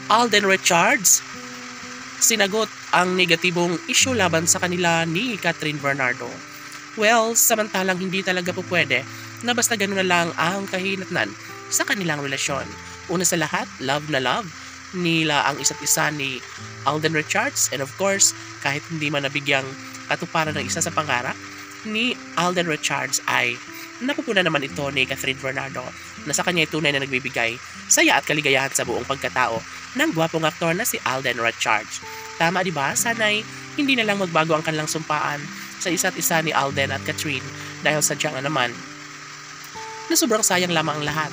Alden Richards sinagot ang negatibong issue laban sa kanila ni Catherine Bernardo. Well, samantalang hindi talaga po pwede na basta gano'n na lang ang kahinatnan sa kanilang relasyon. Una sa lahat, love na love nila ang isa't isa ni Alden Richards, and of course, kahit hindi man nabigyang katuparan ng isa sa pangarap ni Alden Richards ay napupuna naman ito ni Catherine Bernardo na sa kanya ay tunay na nagbibigay saya at kaligayahan sa buong pagkatao ng gwapong aktor na si Alden Richards. Tama di ba? Sana'y hindi na lang magbago ang kanilang sumpaan sa isa't isa ni Alden at Catherine dahil sadyang naman na sobrang sayang lamang ang lahat.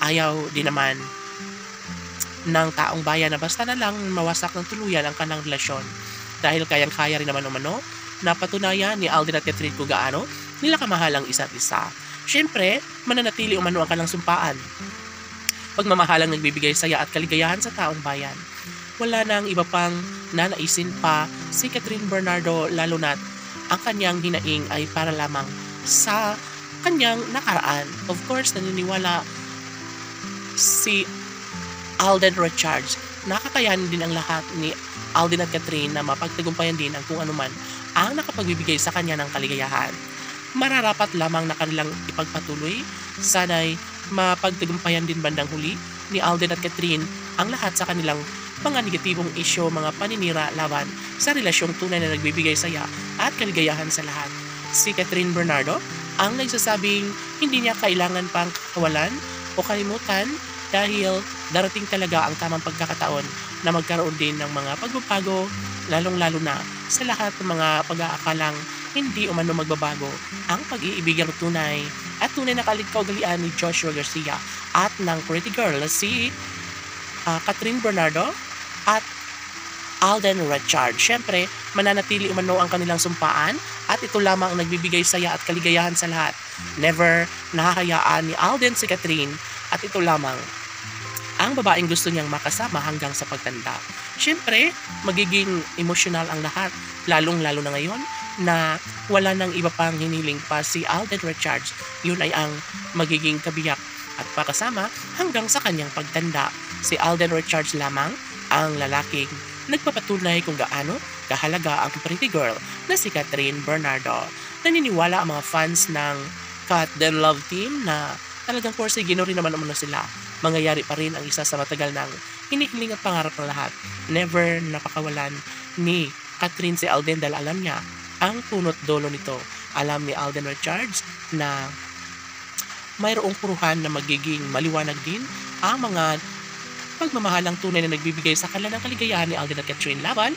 Ayaw din naman ng taong bayan na basta na lang mawasak ng tuluyan ang kanilang relasyon dahil kayang-kaya rin naman umano na patunayan ni Alden at Catherine kung gaano nila kamahal ang isa't isa. Siyempre, mananatili umano ang kanilang sumpaan. Pagmamahalang nagbibigay saya at kaligayahan sa taong bayan. Wala nang iba pang nanaisin pa si Catherine Bernardo, lalo na't ang kanyang hinaing ay para lamang sa kanyang nakaraan. Of course, naniniwala si Alden Richards nakakayanin din ang lahat ni Alden at Catherine na mapagtagumpayan din ang kung anuman ang nakapagbibigay sa kanya ng kaligayahan. Mararapat lamang na kanilang ipagpatuloy. Sana'y mapagtagumpayan din bandang huli ni Alden at Catherine ang lahat sa kanilang mga negatibong isyo, mga paninira laban sa relasyong tunay na nagbibigay saya at kaligayahan sa lahat. Si Catherine Bernardo ang nagsasabing hindi niya kailangan pang kawalan o kalimutan dahil darating talaga ang tamang pagkakataon na magkaroon din ng mga pagbabago, lalong-lalo na sa lahat ng mga pag-aakalang hindi umano magbabago ang pag-iibigang tunay at tunay na kaugalian ni Joshua Garcia at ng pretty girl na si Catherine Bernardo at Alden Richards. Siyempre, mananatili umano ang kanilang sumpaan at ito lamang ang nagbibigay saya at kaligayahan sa lahat. Never nakakayaan ni Alden si Catherine at ito lamang ang babaeng gusto niyang makasama hanggang sa pagtanda. Siyempre, magiging emosyonal ang lahat, lalong-lalo na ngayon na wala nang iba pang hiniling pa si Alden Richards. Yun ay ang magiging kabiyak at pakasama hanggang sa kanyang pagtanda. Si Alden Richards lamang ang lalaking nagpapatunay kung gaano kahalaga ang pretty girl na si Catherine Bernardo. Naniniwala ang mga fans ng Cat Then Love Team na talagang porsige rin naman umano sila. Mangyayari pa rin ang isa sa matagal ng hinihiling at pangarap ng lahat. Never napakawalan ni Catherine si Alden dahil alam niya ang punot dulo nito. Alam ni Alden Richards na mayroong puruhan na magiging maliwanag din ang mga pagmamahalang tunay na nagbibigay sa kanila ng kaligayahan ni Alden at Catherine laban